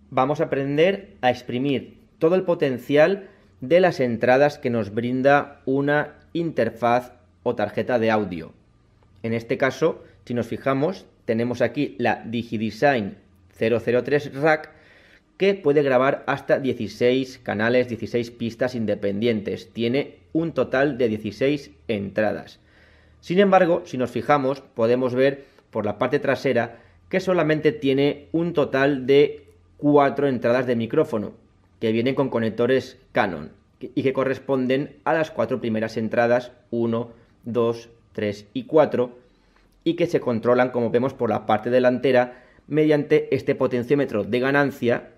vamos a aprender a exprimir todo el potencial de las entradas que nos brinda una interfaz o tarjeta de audio. En este caso, si nos fijamos, tenemos aquí la DigiDesign 003 Rack, que puede grabar hasta 16 canales, 16 pistas independientes. Tiene un total de 16 entradas. Sin embargo, si nos fijamos, podemos ver por la parte trasera que solamente tiene un total de 4 entradas de micrófono, que vienen con conectores Canon y que corresponden a las 4 primeras entradas, 1, 2, 3 y 4, y que se controlan, como vemos, por la parte delantera mediante este potenciómetro de ganancia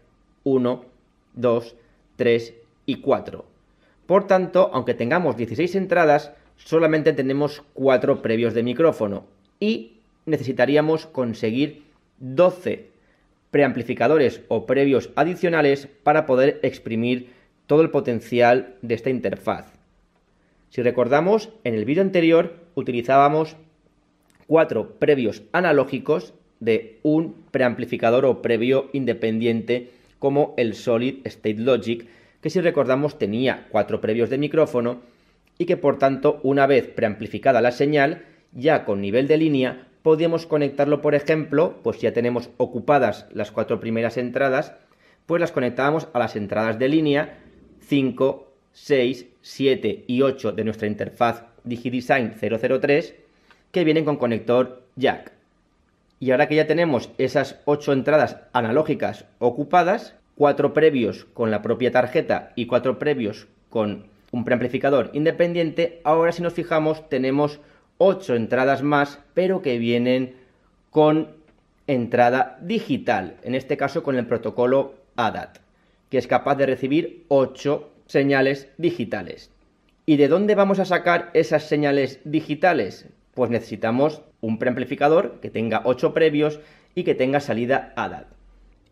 1, 2, 3 y 4. Por tanto, aunque tengamos 16 entradas, solamente tenemos 4 previos de micrófono y necesitaríamos conseguir 12 preamplificadores o previos adicionales para poder exprimir todo el potencial de esta interfaz. Si recordamos, en el vídeo anterior utilizábamos 4 previos analógicos de un preamplificador o previo independiente como el Solid State Logic, que si recordamos tenía 4 previos de micrófono y que por tanto, una vez preamplificada la señal, ya con nivel de línea, podíamos conectarlo, por ejemplo, pues ya tenemos ocupadas las 4 primeras entradas, pues las conectábamos a las entradas de línea 5, 6, 7 y 8 de nuestra interfaz DigiDesign 003, que vienen con conector jack. Y ahora que ya tenemos esas 8 entradas analógicas ocupadas, 4 previos con la propia tarjeta y 4 previos con un preamplificador independiente, ahora si nos fijamos tenemos 8 entradas más, pero que vienen con entrada digital, en este caso con el protocolo ADAT, que es capaz de recibir 8 señales digitales. ¿Y de dónde vamos a sacar esas señales digitales? Pues necesitamos un preamplificador que tenga 8 previos y que tenga salida ADAT.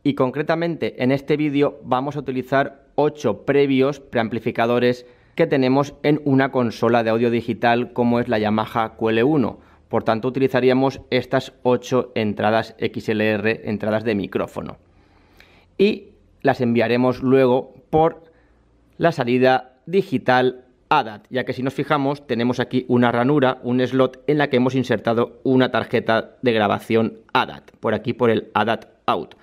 Y concretamente en este vídeo vamos a utilizar 8 previos preamplificadores que tenemos en una consola de audio digital como es la Yamaha QL1. Por tanto, utilizaríamos estas 8 entradas XLR, entradas de micrófono. Y las enviaremos luego por la salida digital ADAT, ya que si nos fijamos tenemos aquí una ranura, un slot en la que hemos insertado una tarjeta de grabación ADAT, por aquí por el ADAT Out.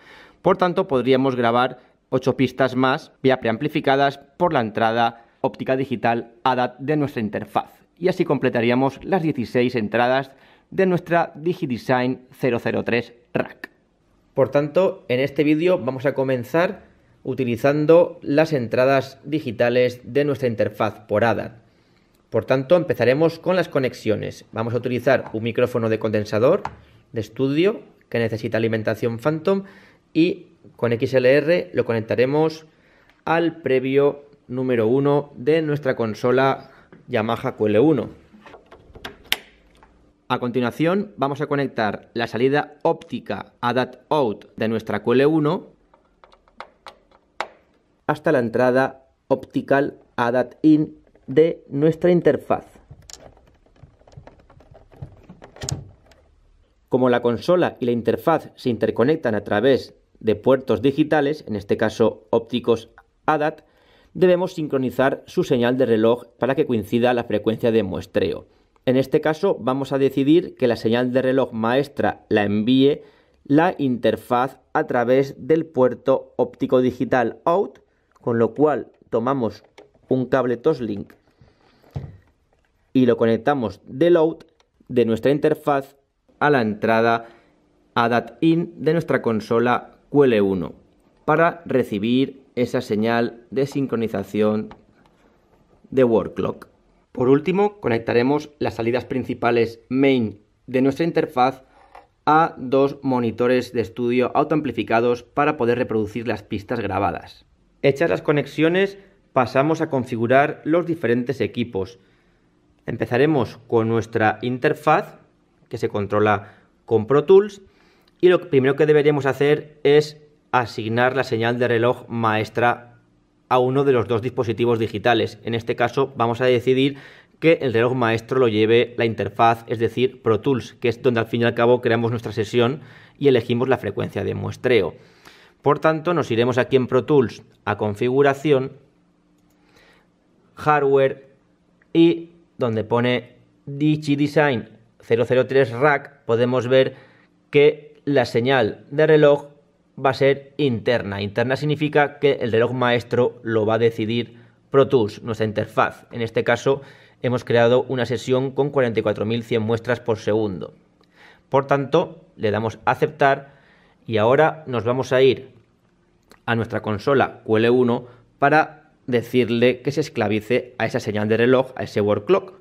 Por tanto, podríamos grabar 8 pistas más ya preamplificadas por la entrada óptica digital ADAT de nuestra interfaz. Y así completaríamos las 16 entradas de nuestra DigiDesign 003 Rack. Por tanto, en este vídeo vamos a comenzar utilizando las entradas digitales de nuestra interfaz por ADAT. Por tanto, empezaremos con las conexiones. Vamos a utilizar un micrófono de condensador de estudio que necesita alimentación Phantom y con XLR lo conectaremos al previo número 1 de nuestra consola Yamaha QL1. A continuación vamos a conectar la salida óptica ADAT Out de nuestra QL1 hasta la entrada Optical ADAT In de nuestra interfaz. Como la consola y la interfaz se interconectan a través de puertos digitales, en este caso ópticos ADAT, debemos sincronizar su señal de reloj para que coincida la frecuencia de muestreo. En este caso vamos a decidir que la señal de reloj maestra la envíe la interfaz a través del puerto óptico digital Out, con lo cual tomamos un cable Toslink y lo conectamos del out de nuestra interfaz a la entrada ADAT In de nuestra consola QL1 para recibir esa señal de sincronización de word clock. Por último, conectaremos las salidas principales main de nuestra interfaz a 2 monitores de estudio autoamplificados para poder reproducir las pistas grabadas. Hechas las conexiones, pasamos a configurar los diferentes equipos. Empezaremos con nuestra interfaz, que se controla con Pro Tools, y lo primero que deberíamos hacer es asignar la señal de reloj maestra a uno de los 2 dispositivos digitales. En este caso vamos a decidir que el reloj maestro lo lleve la interfaz, es decir, Pro Tools, que es donde al fin y al cabo creamos nuestra sesión y elegimos la frecuencia de muestreo. Por tanto, nos iremos aquí en Pro Tools a configuración, hardware y donde pone DigiDesign 003 Rack podemos ver que la señal de reloj va a ser interna. Interna significa que el reloj maestro lo va a decidir Pro Tools, nuestra interfaz. En este caso hemos creado una sesión con 44.100 muestras por segundo. Por tanto, le damos a aceptar y ahora nos vamos a ir a nuestra consola QL1 para decirle que se esclavice a esa señal de reloj, a ese word clock.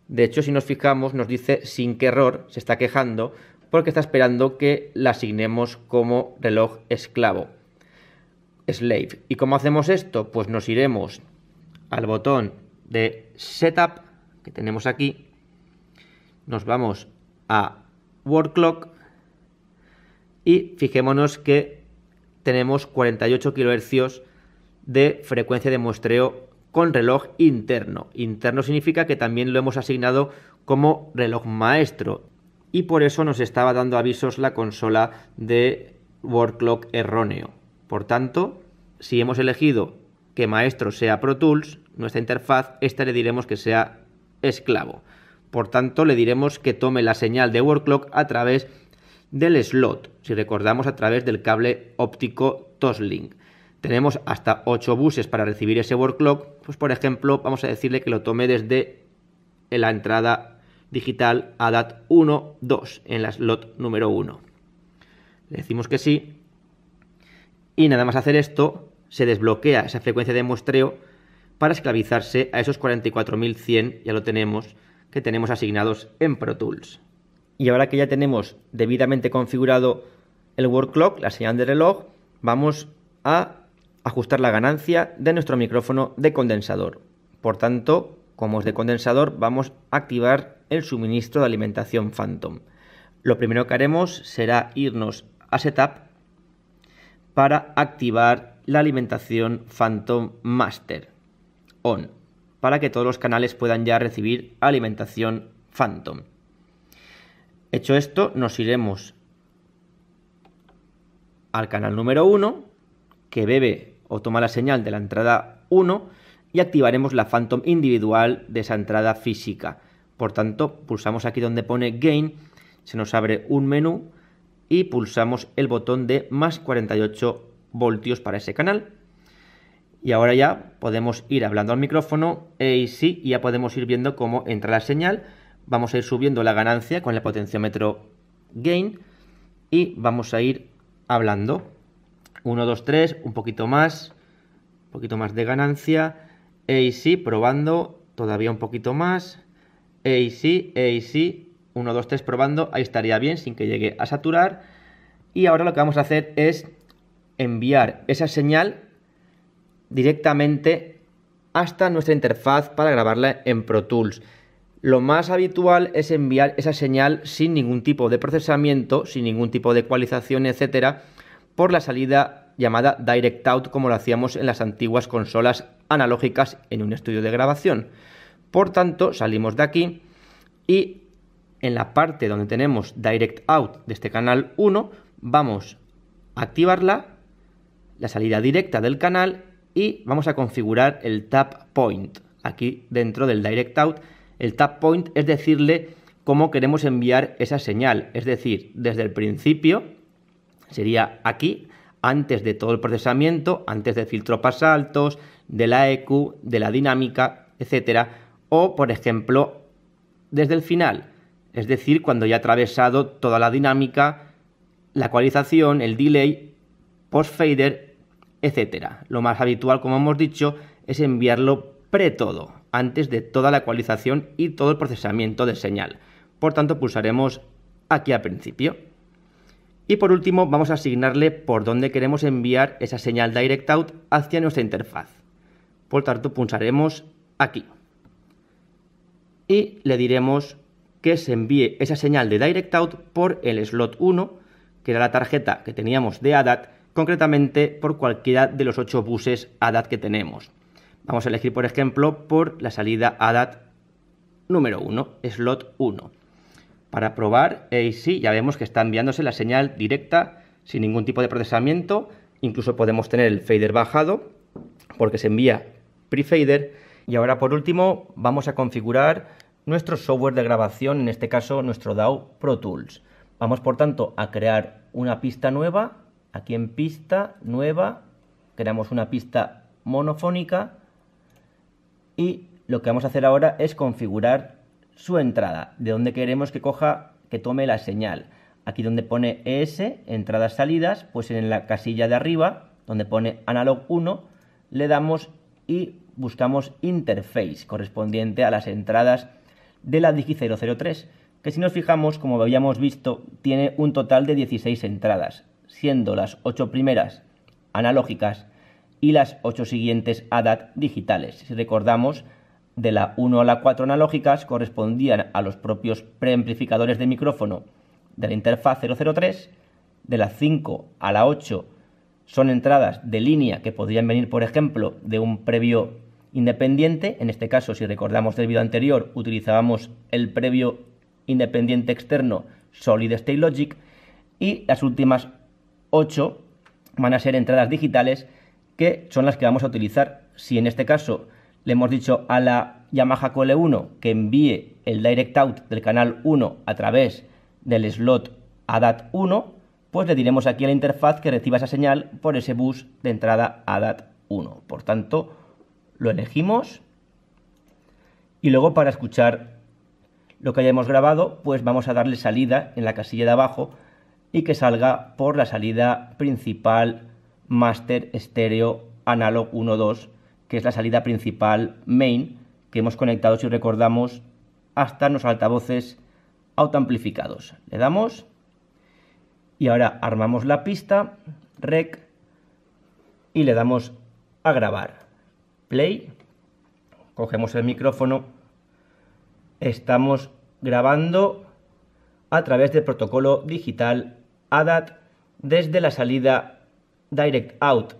De hecho, si nos fijamos, nos dice sin qué error, se está quejando porque está esperando que la asignemos como reloj esclavo, slave. ¿Y cómo hacemos esto? Pues nos iremos al botón de Setup que tenemos aquí, nos vamos a Word Clock y fijémonos que tenemos 48 kHz de frecuencia de muestreo con reloj interno. Interno significa que también lo hemos asignado como reloj maestro y por eso nos estaba dando avisos la consola de Word Clock erróneo. Por tanto, si hemos elegido que maestro sea Pro Tools, nuestra interfaz, esta le diremos que sea esclavo. Por tanto, le diremos que tome la señal de Word Clock a través del slot, si recordamos, a través del cable óptico Toslink. Tenemos hasta 8 buses para recibir ese word clock, pues por ejemplo vamos a decirle que lo tome desde la entrada digital ADAT 1, 2, en la slot número 1. Le decimos que sí y nada más hacer esto se desbloquea esa frecuencia de muestreo para esclavizarse a esos 44.100, ya lo tenemos, que tenemos asignados en Pro Tools. Y ahora que ya tenemos debidamente configurado el word clock, la señal de reloj, vamos a ajustar la ganancia de nuestro micrófono de condensador. Por tanto, como es de condensador, vamos a activar el suministro de alimentación Phantom. Lo primero que haremos será irnos a Setup para activar la alimentación Phantom Master On, para que todos los canales puedan ya recibir alimentación Phantom. Hecho esto, nos iremos al canal número 1, que bebe o toma la señal de la entrada 1, y activaremos la Phantom individual de esa entrada física. Por tanto, pulsamos aquí donde pone Gain, se nos abre un menú y pulsamos el botón de más 48 voltios para ese canal. Y ahora ya podemos ir hablando al micrófono y sí, ya podemos ir viendo cómo entra la señal. Vamos a ir subiendo la ganancia con el potenciómetro Gain y vamos a ir hablando. 1, 2, 3, un poquito más de ganancia. AC, probando, todavía un poquito más. AC, 1, 2, 3, probando, ahí estaría bien sin que llegue a saturar. Y ahora lo que vamos a hacer es enviar esa señal directamente hasta nuestra interfaz para grabarla en Pro Tools. Lo más habitual es enviar esa señal sin ningún tipo de procesamiento, sin ningún tipo de ecualización, etcétera, por la salida llamada Direct Out, como lo hacíamos en las antiguas consolas analógicas en un estudio de grabación. Por tanto, salimos de aquí y en la parte donde tenemos Direct Out de este canal 1, vamos a activarla, la salida directa del canal, y vamos a configurar el Tap Point. Aquí dentro del Direct Out, el Tap Point es decirle cómo queremos enviar esa señal, es decir, desde el principio sería aquí, antes de todo el procesamiento, antes del filtro pasaltos, de la EQ, de la dinámica, etcétera, o por ejemplo desde el final, es decir, cuando ya ha atravesado toda la dinámica, la ecualización, el delay, post-fader, etcétera. Lo más habitual, como hemos dicho, es enviarlo pre-todo, antes de toda la ecualización y todo el procesamiento de señal. Por tanto, pulsaremos aquí al principio. Y por último, vamos a asignarle por dónde queremos enviar esa señal Direct Out hacia nuestra interfaz. Por tanto, pulsaremos aquí. Y le diremos que se envíe esa señal de Direct Out por el slot 1, que era la tarjeta que teníamos de ADAT, concretamente por cualquiera de los 8 buses ADAT que tenemos. Vamos a elegir, por ejemplo, por la salida ADAT número 1, slot 1. Para probar, sí, ya vemos que está enviándose la señal directa, sin ningún tipo de procesamiento, incluso podemos tener el fader bajado porque se envía pre-fader. Y ahora por último vamos a configurar nuestro software de grabación, en este caso nuestro DAW Pro Tools. Vamos por tanto a crear una pista nueva. Aquí en pista nueva creamos una pista monofónica y lo que vamos a hacer ahora es configurar su entrada, de donde queremos que tome la señal. Aquí donde pone ES, entradas salidas, pues en la casilla de arriba, donde pone Analog 1, le damos y buscamos Interface, correspondiente a las entradas de la Digi 003, que si nos fijamos, como habíamos visto, tiene un total de 16 entradas, siendo las 8 primeras analógicas y las 8 siguientes ADAT digitales. Si recordamos, de la 1 a la 4 analógicas correspondían a los propios preamplificadores de micrófono de la interfaz 003, de la 5 a la 8 son entradas de línea que podrían venir, por ejemplo, de un previo independiente. En este caso, si recordamos del vídeo anterior, utilizábamos el previo independiente externo Solid State Logic, y las últimas 8 van a ser entradas digitales, que son las que vamos a utilizar. Si en este caso le hemos dicho a la Yamaha QL1 que envíe el Direct Out del canal 1 a través del slot ADAT 1, pues le diremos aquí a la interfaz que reciba esa señal por ese bus de entrada ADAT 1. Por tanto, lo elegimos y luego, para escuchar lo que hayamos grabado, pues vamos a darle salida en la casilla de abajo y que salga por la salida principal Master Stereo Analog 1.2, que es la salida principal main que hemos conectado, si recordamos, hasta los altavoces autoamplificados. Le damos y ahora armamos la pista, rec, y le damos a grabar. Play, cogemos el micrófono, estamos grabando a través del protocolo digital ADAT desde la salida Direct Out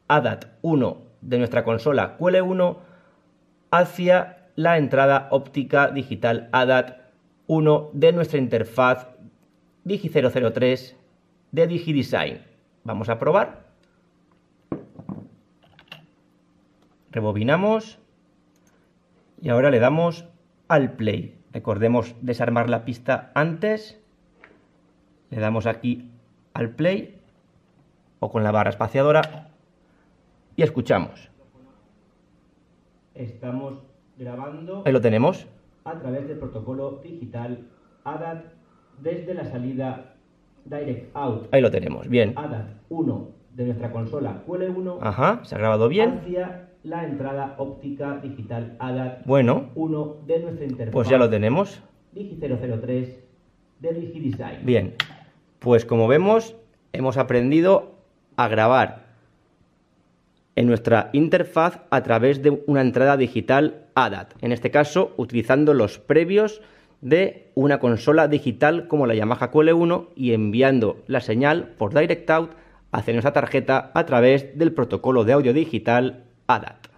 ADAT 1 de nuestra consola QL1 hacia la entrada óptica digital ADAT 1 de nuestra interfaz Digi 003 de DigiDesign. Vamos a probar. Rebobinamos y ahora le damos al play. Recordemos desarmar la pista antes. Le damos aquí al play o con la barra espaciadora y escuchamos. Estamos grabando. Ahí lo tenemos. A través del protocolo digital ADAT desde la salida Direct Out. Ahí lo tenemos, bien. ADAT 1 de nuestra consola QL1. Ajá, se ha grabado bien. Hacia la entrada óptica digital ADAT 1 de nuestra interfaz. Pues ya lo tenemos. Digi 003 de DigiDesign. Bien, pues como vemos, hemos aprendido a grabar en nuestra interfaz a través de una entrada digital ADAT, en este caso utilizando los previos de una consola digital como la Yamaha QL1 y enviando la señal por Direct Out hacia nuestra tarjeta a través del protocolo de audio digital ADAT.